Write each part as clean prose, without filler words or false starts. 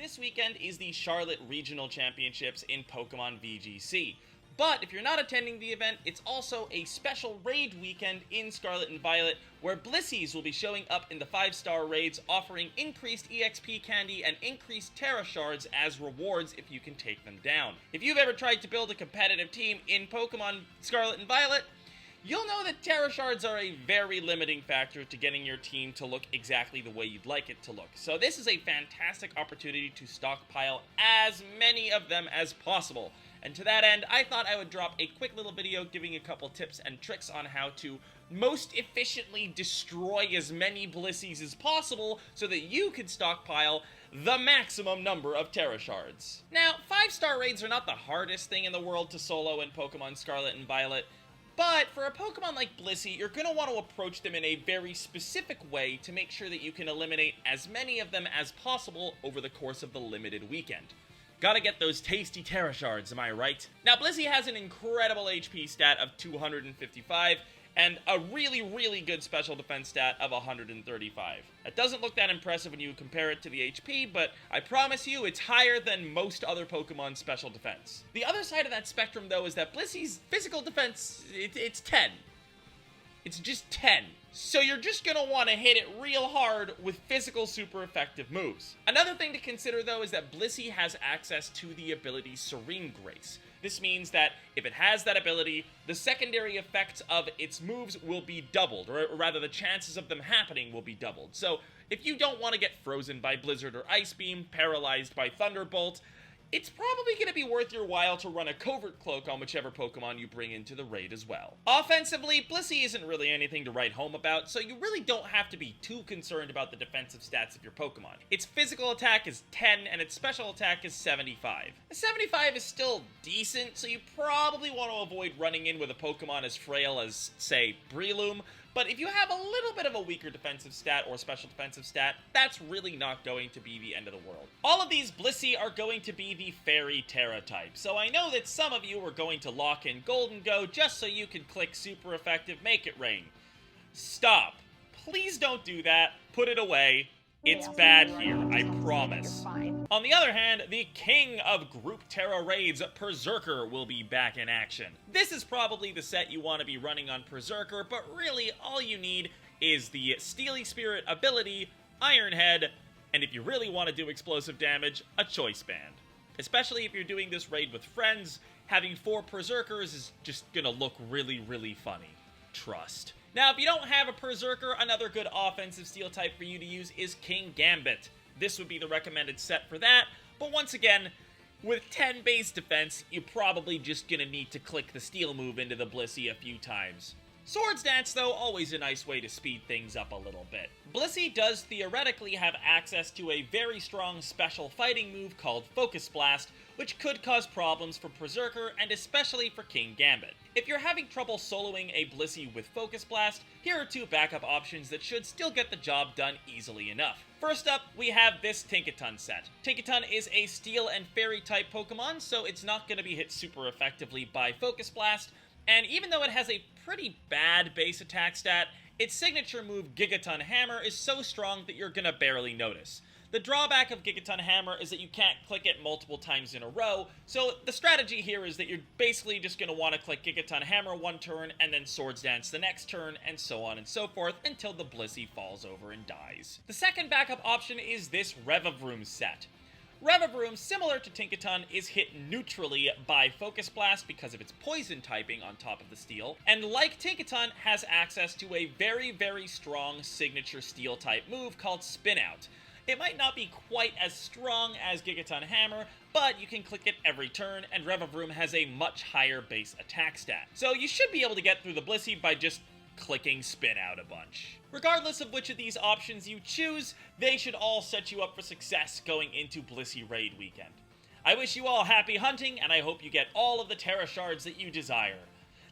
This weekend is the Charlotte Regional Championships in Pokemon VGC. But if you're not attending the event, it's also a special raid weekend in Scarlet and Violet where Blissies will be showing up in the 5-star raids, offering increased EXP candy and increased Terra Shards as rewards if you can take them down. If you've ever tried to build a competitive team in Pokemon Scarlet and Violet, you'll know that Terra Shards are a very limiting factor to getting your team to look exactly the way you'd like it to look. So this is a fantastic opportunity to stockpile as many of them as possible. And to that end, I thought I would drop a quick little video giving a couple tips and tricks on how to most efficiently destroy as many Blissies as possible so that you could stockpile the maximum number of Terra Shards. Now, 5-star raids are not the hardest thing in the world to solo in Pokemon Scarlet and Violet, but for a Pokemon like Blissey, you're going to want to approach them in a very specific way to make sure that you can eliminate as many of them as possible over the course of the limited weekend. Gotta get those tasty Terra Shards, am I right? Now, Blissey has an incredible HP stat of 255, and a really good special defense stat of 135. That doesn't look that impressive when you compare it to the HP, but I promise you it's higher than most other Pokemon's special defense. The other side of that spectrum, though, is that Blissey's physical defense, it's 10. It's just 10. So you're just gonna want to hit it real hard with physical super effective moves. Another thing to consider though is that Blissey has access to the ability Serene Grace. This means that if it has that ability, the secondary effects of its moves will be doubled, or rather the chances of them happening will be doubled. So if you don't want to get frozen by Blizzard or Ice Beam, paralyzed by Thunderbolt, it's probably going to be worth your while to run a Covert Cloak on whichever Pokemon you bring into the raid as well. Offensively, Blissey isn't really anything to write home about, so you really don't have to be too concerned about the defensive stats of your Pokemon. Its physical attack is 10, and its special attack is 75. The 75 is still decent, so you probably want to avoid running in with a Pokemon as frail as, say, Breloom, but if you have a little bit of a weaker defensive stat or special defensive stat, that's really not going to be the end of the world. All of these Blissey are going to be the Fairy Terra type, so I know that some of you are going to lock in Golden Go just so you can click super effective Make It Rain. Stop. Please don't do that. Put it away. It's bad here, I promise. On the other hand, the king of group Terra raids, Berserker, will be back in action. This is probably the set you want to be running on Berserker, but really all you need is the Steely Spirit ability, Iron Head, and if you really want to do explosive damage, a Choice Band. Especially if you're doing this raid with friends, having 4 Berserkers is just gonna look really funny. Trust. Now, if you don't have a Berserker, another good offensive steel type for you to use is King Gambit. This would be the recommended set for that, but once again, with 10 base defense, you're probably just gonna need to click the steel move into the Blissey a few times. Swords Dance, though, always a nice way to speed things up a little bit. Blissey does theoretically have access to a very strong special fighting move called Focus Blast, which could cause problems for Berserker and especially for King Gambit. If you're having trouble soloing a Blissey with Focus Blast, here are 2 backup options that should still get the job done easily enough. First up, we have this Tinkaton set. Tinkaton is a Steel and Fairy type Pokemon, so it's not going to be hit super effectively by Focus Blast, and even though it has a pretty bad base attack stat, its signature move Gigaton Hammer is so strong that you're gonna barely notice. The drawback of Gigaton Hammer is that you can't click it multiple times in a row, so the strategy here is that you're basically just going to want to click Gigaton Hammer one turn, and then Swords Dance the next turn, and so on and so forth, until the Blissey falls over and dies. The second backup option is this Revavroom set. Revavroom, similar to Tinkaton, is hit neutrally by Focus Blast because of its poison typing on top of the steel, and like Tinkaton, has access to a very strong signature steel type move called Spin Out. It might not be quite as strong as Gigaton Hammer, but you can click it every turn, and Revavroom has a much higher base attack stat. So you should be able to get through the Blissey by just clicking Spin Out a bunch. Regardless of which of these options you choose, they should all set you up for success going into Blissey Raid weekend. I wish you all happy hunting, and I hope you get all of the Terra Shards that you desire.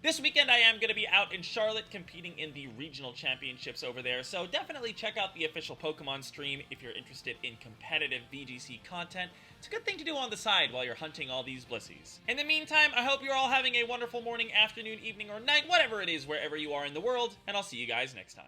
This weekend I am going to be out in Charlotte competing in the regional championships over there, so definitely check out the official Pokemon stream if you're interested in competitive VGC content. It's a good thing to do on the side while you're hunting all these Blissies. In the meantime, I hope you're all having a wonderful morning, afternoon, evening, or night, whatever it is wherever you are in the world, and I'll see you guys next time.